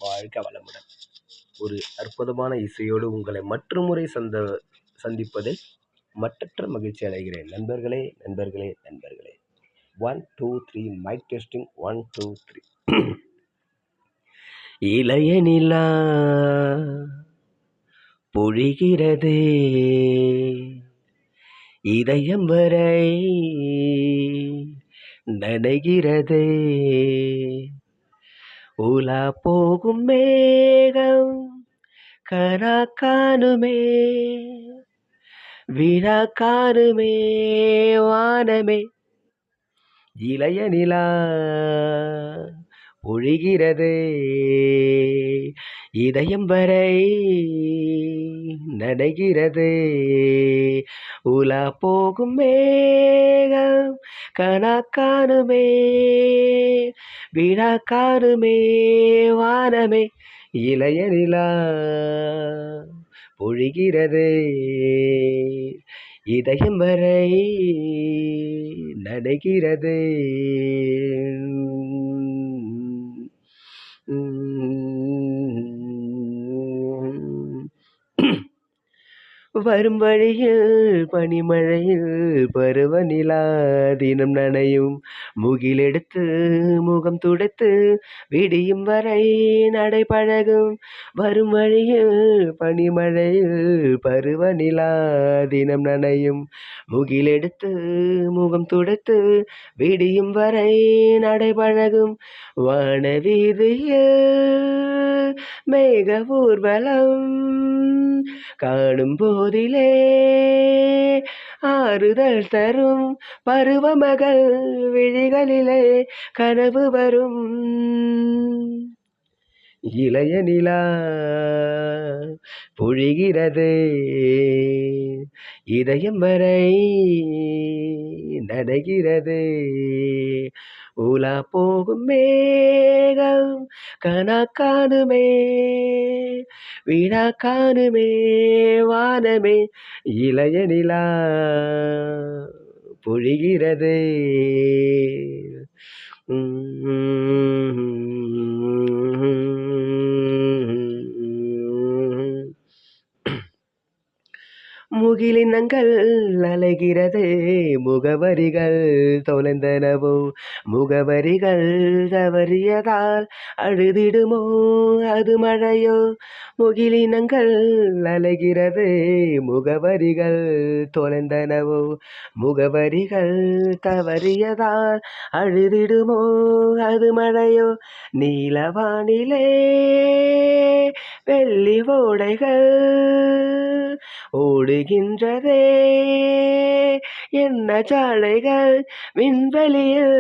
வாழ்க வளமுடன். ஒரு அற்புதமான இசையோடு உங்களை மற்றுமுறை சந்திப்பதில் மற்றற்ற மகிழ்ச்சி அடைகிறேன். நண்பர்களே நண்பர்களே நண்பர்களே 1 2 3 மைக் டெஸ்டிங் 1 2 3. இளைய நிலா பொழிகிறதே இதயம் வரை நனைகிறதே உலா போகும் மேகம் கனா காணுமே விழா காணுமே வானமே இளைய நிலா பொழிகிறதே இதயம் வரை நனைகிறதே உலா போகும் மேகம் கனா காணுமே விழா காணுமே வானமே இளைய நிலா பொழிகிறதே இதயம் வரை நனைகிறதே. வரும் வழியில் பனிமழையில் பருவநிலா தினம் நனையும் முகிலெடுத்து முகம் துடைத்து விடியும் வரை நடைபழகும். வரும் வழியில் பனிமழையில் பருவநிலா தினம் நனையும் முகிலெடுத்து முகம் துடைத்து விடியும் வரை நடைபழகும். வானவீதியில் மேக ஊர்வலம் காணும் போதிலே ஆறுதல் தரும் பருவமகள் விழிகளிலே கனவு வரும். இளைய நிலா பொழிகிறதே இதயம் வரை நனைகிறதே உலா போகும் மேகம் கனா காணுமே விழா காணுமே வானமே இளைய நிலா பொழிகிறதே. முகிலினங்கள் அலைகிறதே முகவரிகள் தொலைந்தனவோ முகவரிகள் தவறியதால் அழுதிடுமோ அது மழையோ. முகிலினங்கள் அலைகிறதே முகவரிகள் தொலைந்தனவோ முகவரிகள் தவறியதால் அழுதிடுமோ அது மழையோ. நீலவானிலே வெள்ளி ஓடைகள் ஓடுகின்றதே என்ன சாலைகள் விண்வெளியில்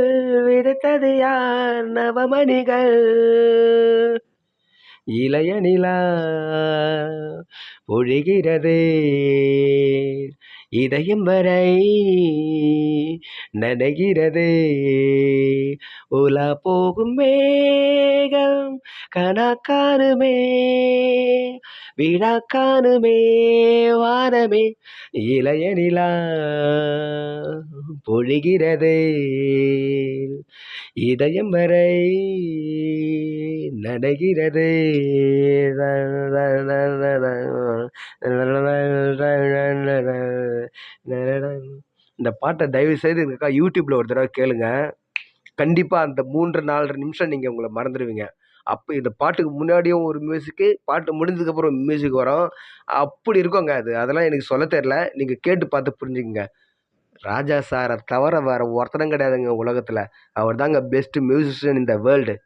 விதைத்தது யார் நவமணிகள். இளைய நிலா பொழிகிறதே இதயம் வரை நனைகிறதே உலா போகும் மேகம் கனா காணுமே விழா காணுமே வானமே இளைய நிலா பொழிகிறதே இதயம் வரை நனைகிறதே. இந்த பாட்டை தயவு செய்து யூடியூப்ல ஒரு தடவை கேளுங்க. கண்டிப்பா அந்த 3-4 நிமிஷம் நீங்க உங்களை மறந்துடுவீங்க. அப்போ இந்த பாட்டுக்கு முன்னாடியும் ஒரு மியூசிக்கு, பாட்டு முடிஞ்சதுக்கப்புறம் மியூசிக் வரும். அப்படி இருக்குங்க அது. அதெல்லாம் எனக்கு சொல்ல தெரியல. நீங்க கேட்டு பார்த்து புரிஞ்சுக்குங்க. ராஜா சாரை தவிர வேற ஒருத்தனும் கிடையாதுங்க உலகத்துல. அவர் தாங்க best musician in the world.